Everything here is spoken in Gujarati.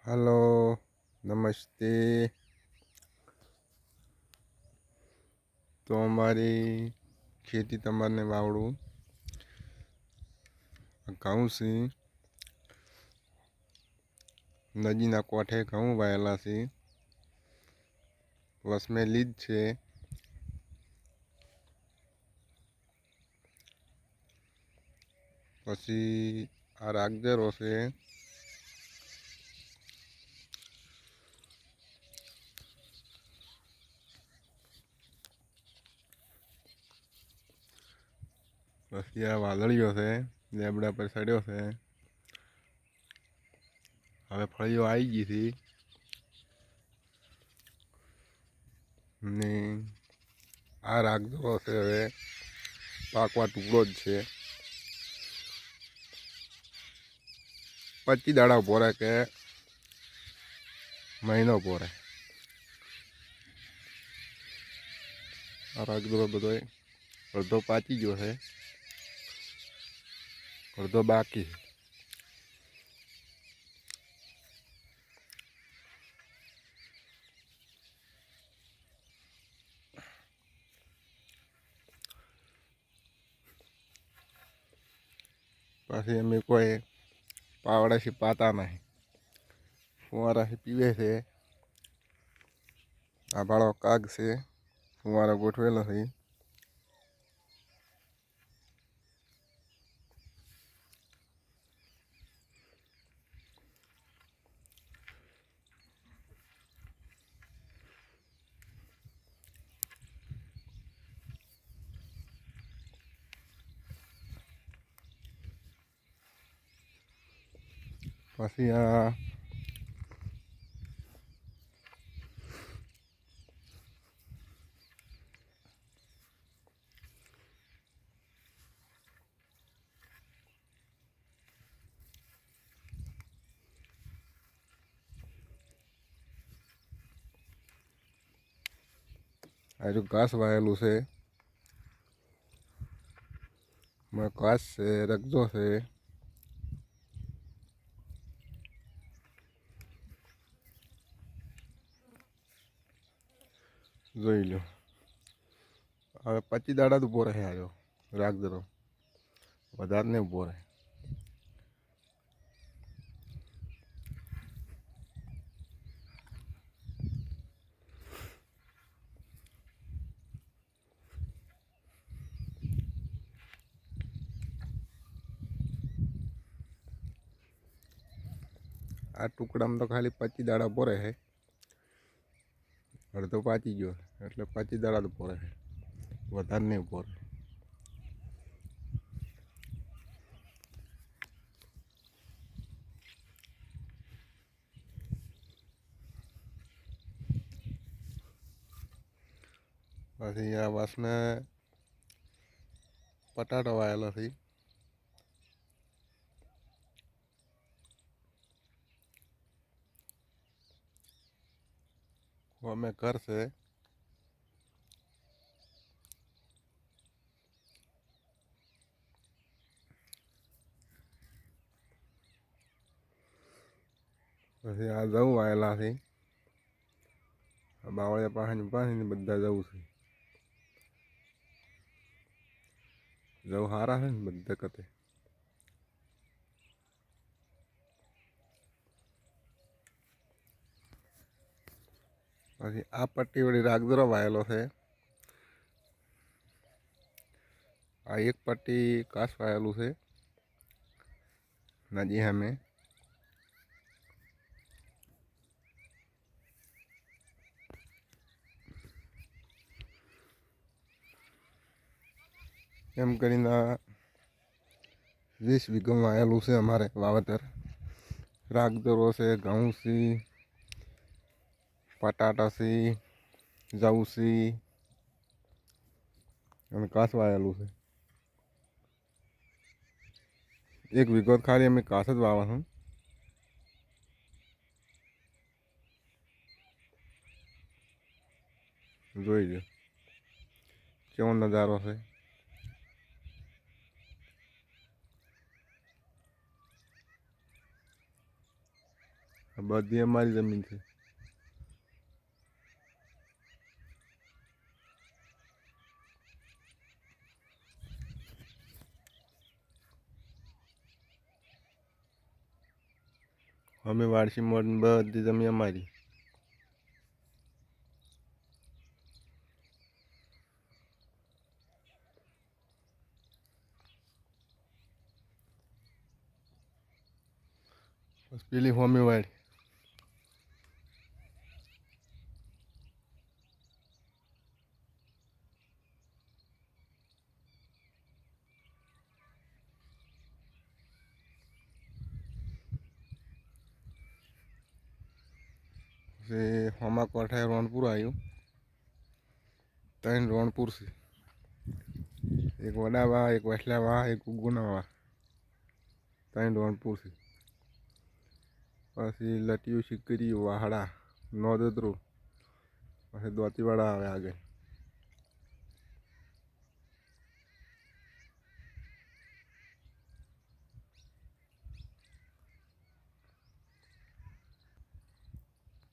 हेलो नमस्ते। तो हमारी खेती तमारने वावड़ू घऊं सी नदी ना कोठे घऊं वायेला सी वसमे लीज छे। पछी आ रागदेरो छे। पछी आ वादळियो छे, लेबड़ा पर चढ़्यो छे। हवे फळीओ आई गई थी ने आ रागदेरो छे। हवे पाकवा टुकड़ो ज छे। 25 दाड़ा पोरे के महीनो पोरे। आ रागदेरो बधोय अर्धो पाची गयो छे, अर्धो बाकी छे। पाछी अमे कोई पावड़ा से पाता नहीं, फुवारा से पीवे छे। आ बाळो काग छे, फुवारा गोठवेलो छे। પછી આ जो घास वाયેલું છે, घास છે, રગજો છે। જોઈ લો હવે 25 દાડા તો ઉભો રહે આવ્યો રાગદરો, વધારે નહીં ઉભો રહે। आ टुकड़ा तो खाली 25 दाड़ा उभो रहे, अर्धो पाची गयो એટલે 25 દાડા તો ઉભો રહે, વધારે નહીં ઉભો રહે। પછી આ વાસને પટાટો વાયેલો છે। અમે ઘર છે। પછી આ જવું વાયેલા છે, બાવળિયા પાસે બધા જવું છે। જવું સારા છે ને બધા કતે। પછી આ પટ્ટી વળી રાગદરો વાયેલો છે। આ એક પટ્ટી કાસ વાયેલું છે નદી સામે। એમ કરીને 20 વીઘા વાયેલું છે અમારે વાવેતર। રાગદરો છે, ઘઉં છે, પટાટા છે, જવ છે અને કાસ વાયેલું છે। 1 વીઘો ખાલી અમે કાસ જ વાવવાનું। જોઈ લો કેવો નજારો છે। આ બધી અમારી જમીન છે. અમે વાડસી મોડ બધી જમીન અમારી. બસ પેલી હોમી વાડી. પછી હોમા કોઠાએ રોણપુર આવ્યું. ત્રણ રોણપુર છે. એક વડાવા, એક વસલાવા, એક ગુનાવા. ત્રણ રોણપુર છે. પછી લટિયું શીકરી વાહડા નોદદ્રો પછી દોતીવાડા આવે આગળ.